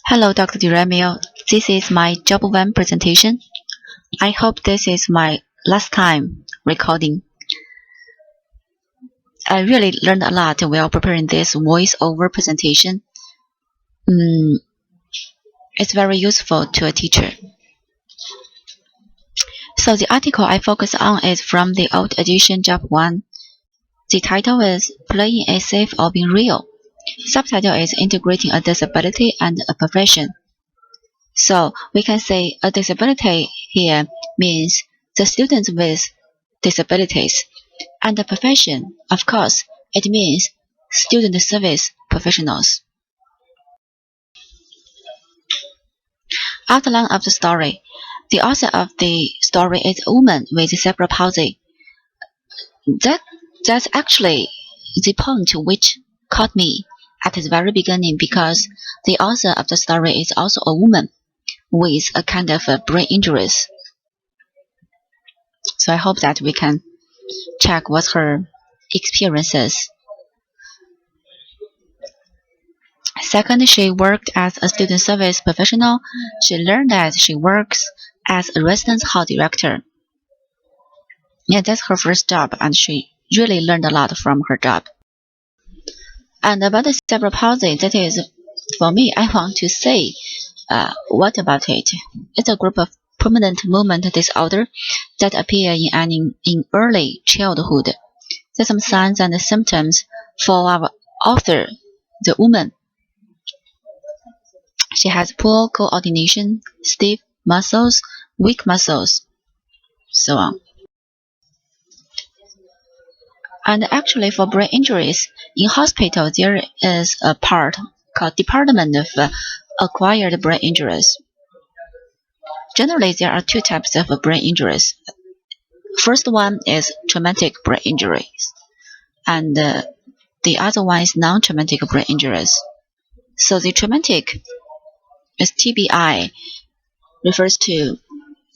Hello, Dr. Diremio. This is my Job 1 presentation. I hope this is my last time recording. I really learned a lot while preparing this voice-over presentation. It's very useful to a teacher. So the article I focus on is from the old edition Job 1. The title is Playing It Safe or Being Real. Subtitle is Integrating a Disability and a Profession. So we can say a disability here means the students with disabilities, and the profession, of course, it means student service professionals. Outline of the story. The author of the story is a woman with cerebral palsy. That's actually the point which caught me at the very beginning, because the author of the story is also a woman with a kind of brain injuries. So I hope that we can check what her experiences. Second, she worked as a student service professional. She learned that she works as a residence hall director. Yeah, that's her first job, and she really learned a lot from her job. And about the cerebral palsy, that is, for me, I want to say, what about it? It's a group of permanent movement disorder that appear in early childhood. There are some signs and symptoms for our author, the woman. She has poor coordination, stiff muscles, weak muscles, so on. And actually, for brain injuries, in hospital there is a part called Department of Acquired Brain Injuries. Generally, there are two types of brain injuries. First one is traumatic brain injuries, and the other one is non-traumatic brain injuries. So the traumatic is TBI, refers to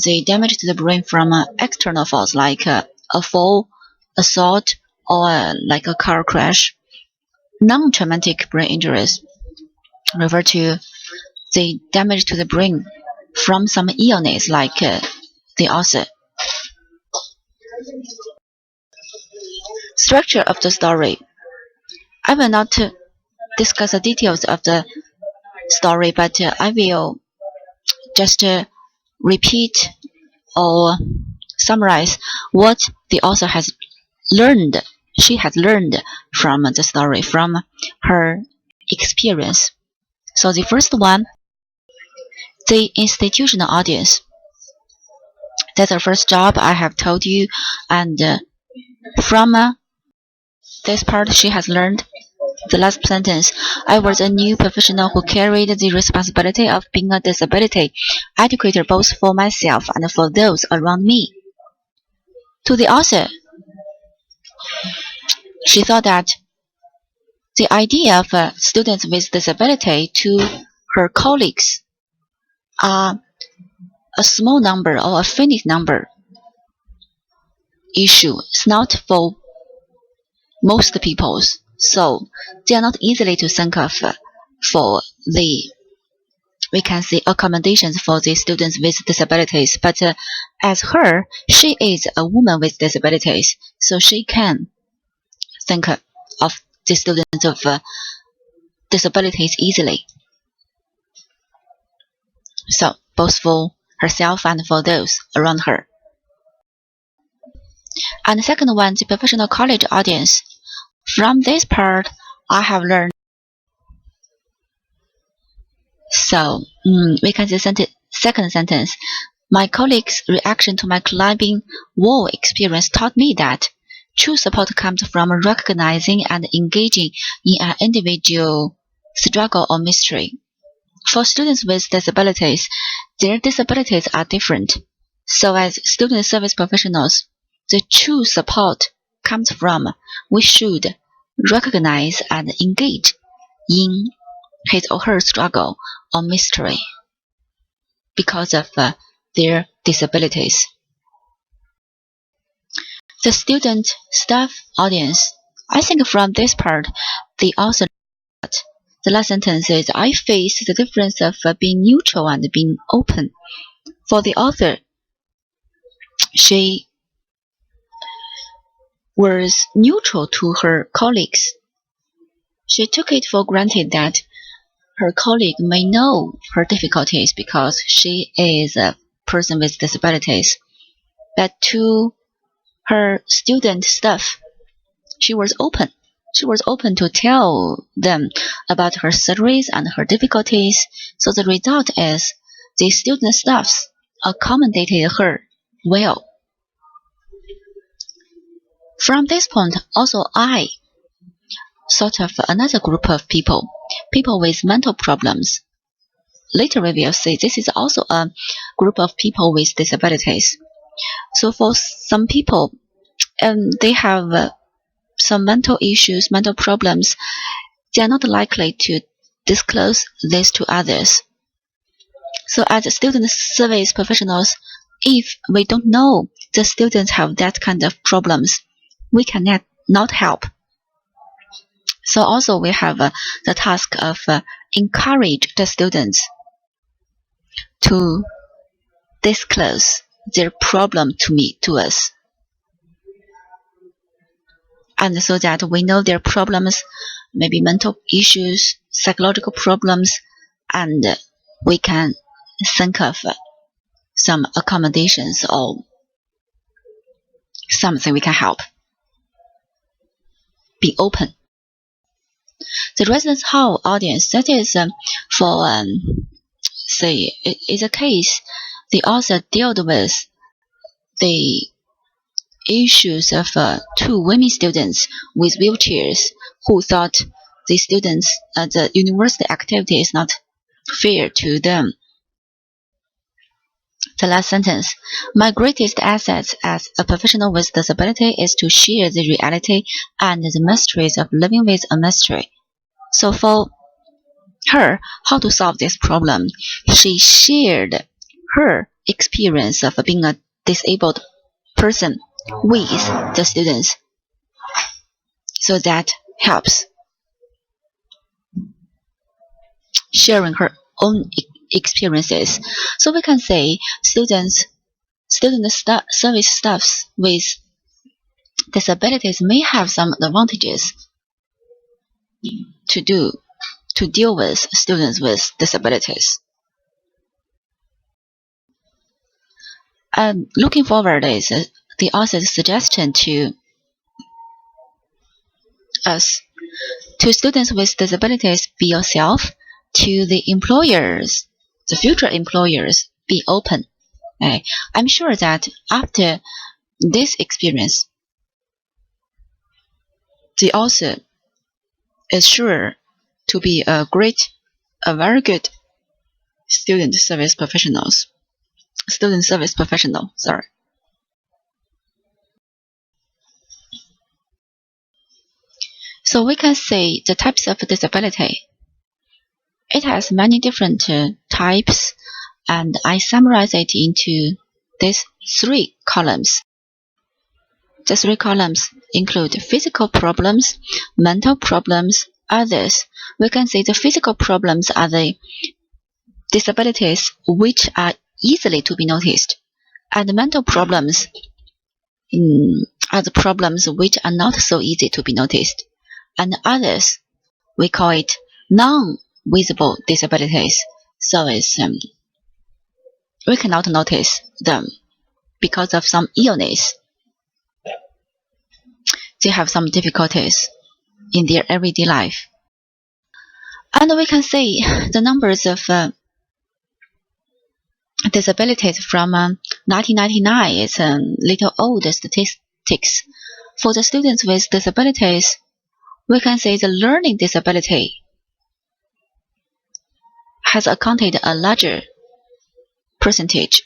the damage to the brain from external force like a fall, assault, or like a car crash. Non-traumatic brain injuries refer to the damage to the brain from some illness like the ulcer. Structure of the story. I will not discuss the details of the story, but I will just repeat or summarize what the author has learned. She has learned from the story, from her experience. So the first one, the institutional audience. That's the first job I have told you, and from this part she has learned. The last sentence, I was a new professional who carried the responsibility of being a disability educator both for myself and for those around me. To the author, she thought that the idea of students with disability to her colleagues are a small number or a finite number issue. It's not for most people, so they are not easily to think of for the, we can say, accommodations for the students with disabilities. But as her, she is a woman with disabilities, so she can think of the students of disabilities easily. So both for herself and for those around her. And the second one, the professional college audience. From this part, I have learned. So we can see second sentence. My colleagues' reaction to my climbing wall experience taught me that true support comes from recognizing and engaging in an individual struggle or mystery. For students with disabilities, their disabilities are different. So as student service professionals, the true support comes from we should recognize and engage in his or her struggle or mystery because of their disabilities. The student staff audience. I think from this part, the author The last sentence is, I face the difference of being neutral and being open. For the author, she was neutral to her colleagues. She took it for granted that her colleague may know her difficulties because she is a person with disabilities. But to her student staff, she was open. She was open to tell them about her surgeries and her difficulties. So the result is the student staffs accommodated her well. From this point, also I thought of another group of people with mental problems. Later we will see this is also a group of people with disabilities. So for some people, they have some mental issues, mental problems. They are not likely to disclose this to others. So as student service professionals, if we don't know the students have that kind of problems, we cannot not help. So also we have the task of encourage the students to disclose their problem to us, and so that we know their problems, maybe mental issues, psychological problems, and we can think of some accommodations or something we can help. Be open. The residence hall audience, that is for say in a case the author dealt with the issues of two women students with wheelchairs who thought the students the university activity is not fair to them. The last sentence, my greatest asset as a professional with disability is to share the reality and the mysteries of living with a mystery. So for her, how to solve this problem, she shared her experience of being a disabled person with the students. So that helps. Sharing her own experiences. So we can say student service staffs with disabilities may have some advantages to deal with students with disabilities. Looking forward is the author's suggestion to us. To students with disabilities, be yourself. To the employers, the future employers, be open. I'm sure that after this experience, the author is sure to be a very good student service professional. Sorry. So we can say the types of disability. It has many different types, and I summarize it into these 3 columns. The 3 columns include physical problems, mental problems, others. We can say the physical problems are the disabilities which are easily to be noticed, and the mental problems are the problems which are not so easy to be noticed, and others, we call it non-visible disabilities. So it's we cannot notice them because of some illness. They have some difficulties in their everyday life. And we can see the numbers of disabilities from 1999 is a little old statistics. For the students with disabilities, we can say the learning disability has accounted a larger percentage,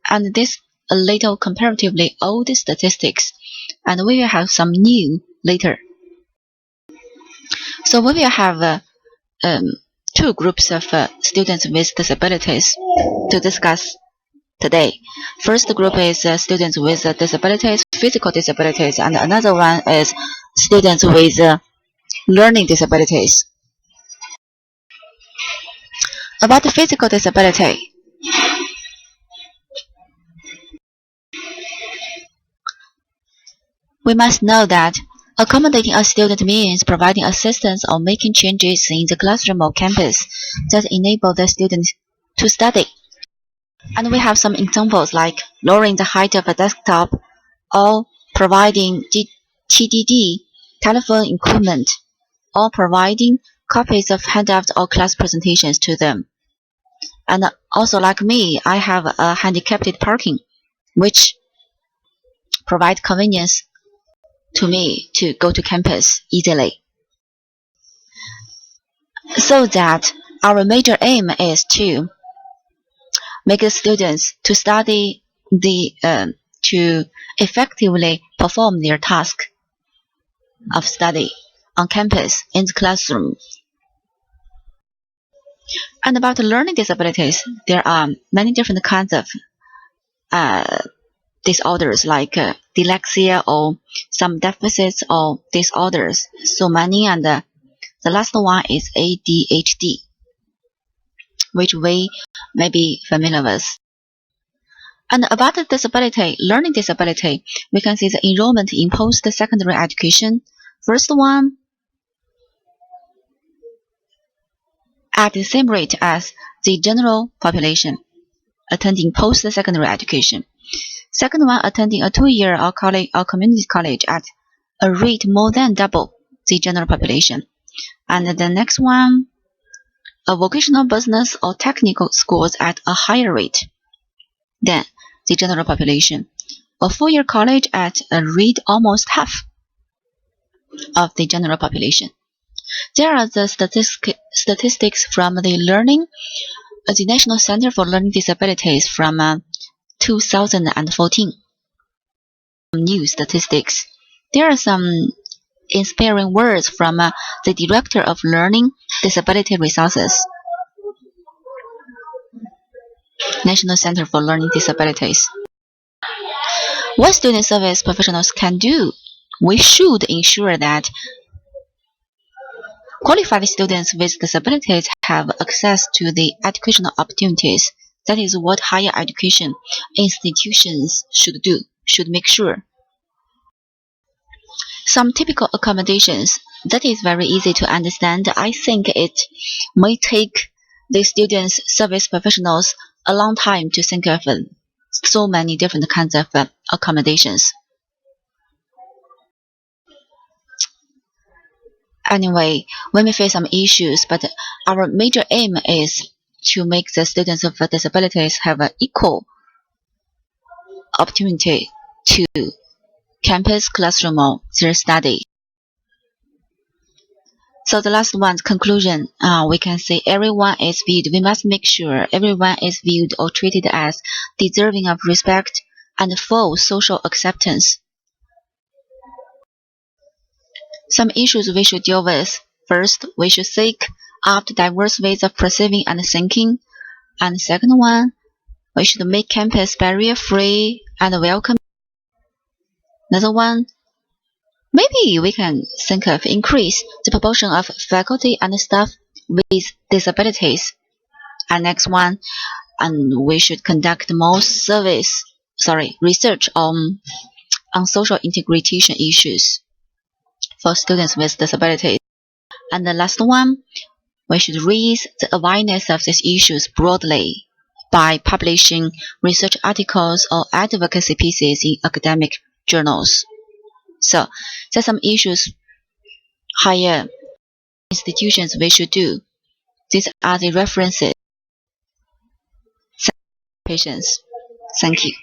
and this a little comparatively old statistics, and we will have some new later. So we will have 2 groups of students with disabilities to discuss today. First group is students with disabilities, physical disabilities, and another one is students with learning disabilities. About the physical disability, we must know that accommodating a student means providing assistance or making changes in the classroom or campus that enable the student to study. And we have some examples like lowering the height of a desktop or providing TDD telephone equipment or providing copies of handouts or class presentations to them. And also like me, I have a handicapped parking, which provides convenience to me to go to campus easily. So that our major aim is to make the students to study to effectively perform their task of study on campus in the classroom. And about learning disabilities, there are many different kinds of disorders like dyslexia or some deficits or disorders. So many, and the last one is ADHD, which we may be familiar with. And about the disability, learning disability, we can see the enrollment in post-secondary education. First one, at the same rate as the general population attending post-secondary education. Second one, attending a 2-year or college or community college at a rate more than double the general population. And the next one, a vocational business or technical schools at a higher rate than the general population. A 4-year college at a rate almost half of the general population. There are the statistics from the National Center for Learning Disabilities from 2014. New statistics. There are some inspiring words from the Director of Learning Disability Resources, National Center for Learning Disabilities. What student service professionals can do? We should ensure that qualified students with disabilities have access to the educational opportunities. That is what higher education institutions should do, should make sure. Some typical accommodations, that is very easy to understand. I think it may take the students' service professionals a long time to think of so many different kinds of accommodations. Anyway, we may face some issues, but our major aim is to make the students with disabilities have an equal opportunity to campus, classroom, or their study. So the last one's conclusion, we can say everyone is viewed. We must make sure everyone is viewed or treated as deserving of respect and full social acceptance. Some issues we should deal with. First, we should seek out diverse ways of perceiving and thinking. And second one, we should make campus barrier-free and welcoming. Another one, maybe we can think of increase the proportion of faculty and staff with disabilities. And next one, and we should conduct more research on social integration issues for students with disabilities. And the last one, we should raise the awareness of these issues broadly by publishing research articles or advocacy pieces in academic journals. So, there are some issues higher institutions we should do. These are the references. Patience. Thank you.